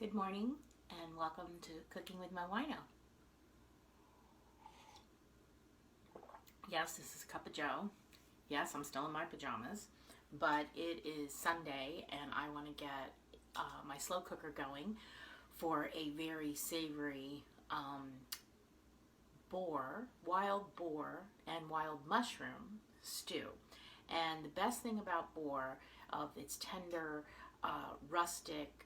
Good morning and welcome to Cooking with MoWino. Yes, this is Cup of Joe. Yes, I'm still in my pajamas, but it is Sunday and I want to get my slow cooker going for a very savory wild boar and wild mushroom stew. And the best thing about boar, of its tender, rustic,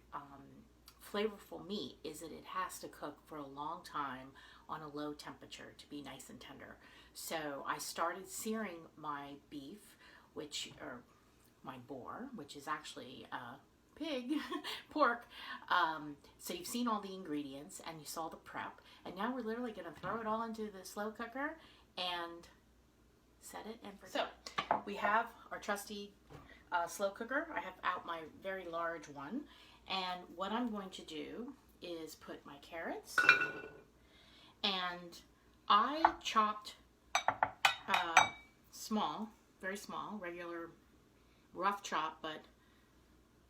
flavorful meat, is that it has to cook for a long time on a low temperature to be nice and tender. So I started searing my beef, or my boar, which is actually pig, pork. So you've seen all the ingredients and you saw the prep. And now we're literally going to throw it all into the slow cooker and set it and forget. So we have our trusty slow cooker. I have out my very large one. And what I'm going to do is put my carrots, and I chopped small, very small, regular rough chop, but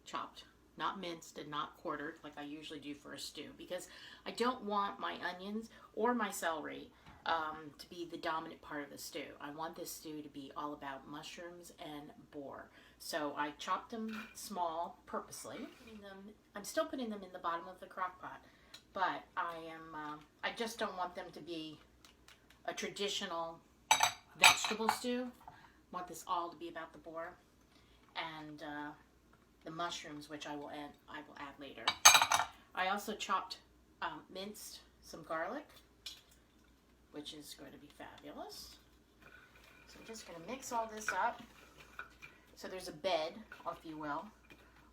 chopped, not minced and not quartered like I usually do for a stew, because I don't want my onions or my celery to be the dominant part of the stew. I want this stew to be all about mushrooms and boar. So I chopped them small purposely. I'm still putting them in the bottom of the crock pot, but I just don't want them to be a traditional vegetable stew. I want this all to be about the boar and the mushrooms, which I will add later. I also minced some garlic, which is going to be fabulous. So I'm just going to mix all this up. So there's a bed, if you will,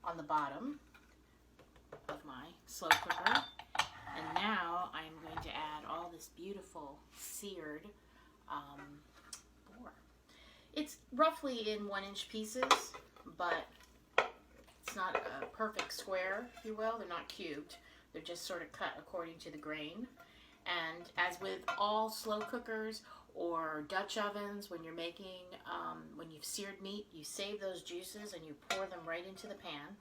on the bottom of my slow cooker. And now I'm going to add all this beautiful seared boar. It's roughly in 1-inch pieces, but it's not a perfect square, if you will. They're not cubed. They're just sort of cut according to the grain. And as with all slow cookers or Dutch ovens, when you're making, when you've seared meat, you save those juices and you pour them right into the pan.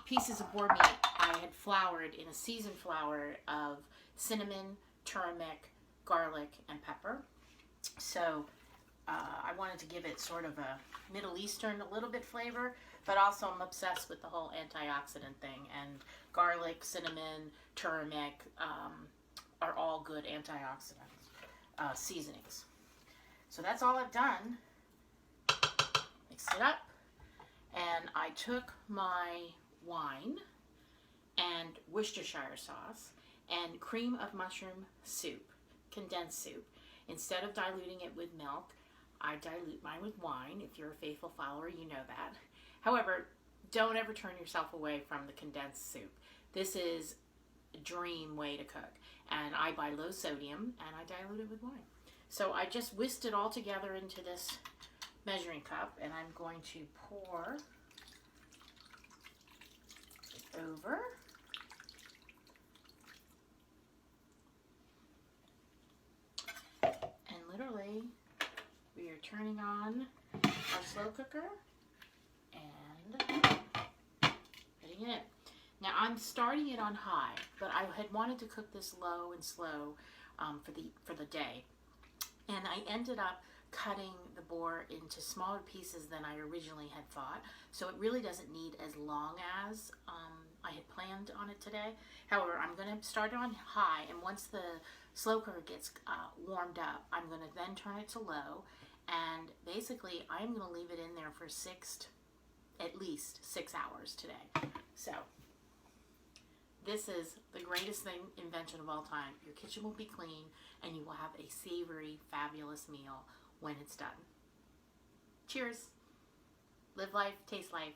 Pieces of boar meat I had floured in a seasoned flour of cinnamon, turmeric, garlic, and pepper. So I wanted to give it sort of a Middle Eastern, a little bit flavor, but also I'm obsessed with the whole antioxidant thing, and garlic, cinnamon, turmeric are all good antioxidants, seasonings. So that's all I've done. Mixed it up, and I took my wine and Worcestershire sauce and cream of mushroom soup, condensed soup. Instead of diluting it with milk, I dilute mine with wine. If you're a faithful follower, you know that. However, don't ever turn yourself away from the condensed soup. This is a dream way to cook. And I buy low sodium and I dilute it with wine. So I just whisked it all together into this measuring cup, and I'm going to pour it over. And literally, we are turning on our slow cooker and putting it in. Now I'm starting it on high, but I had wanted to cook this low and slow for the day, and I ended up cutting the boar into smaller pieces than I originally had thought. So it really doesn't need as long as I had planned on it today. However, I'm going to start it on high, and once the slow cooker gets warmed up, I'm going to then turn it to low, and basically I'm going to leave it in there for at least 6 hours today. So this is the greatest invention of all time. Your kitchen will be clean and you will have a savory, fabulous meal when it's done. Cheers. Live life, taste life.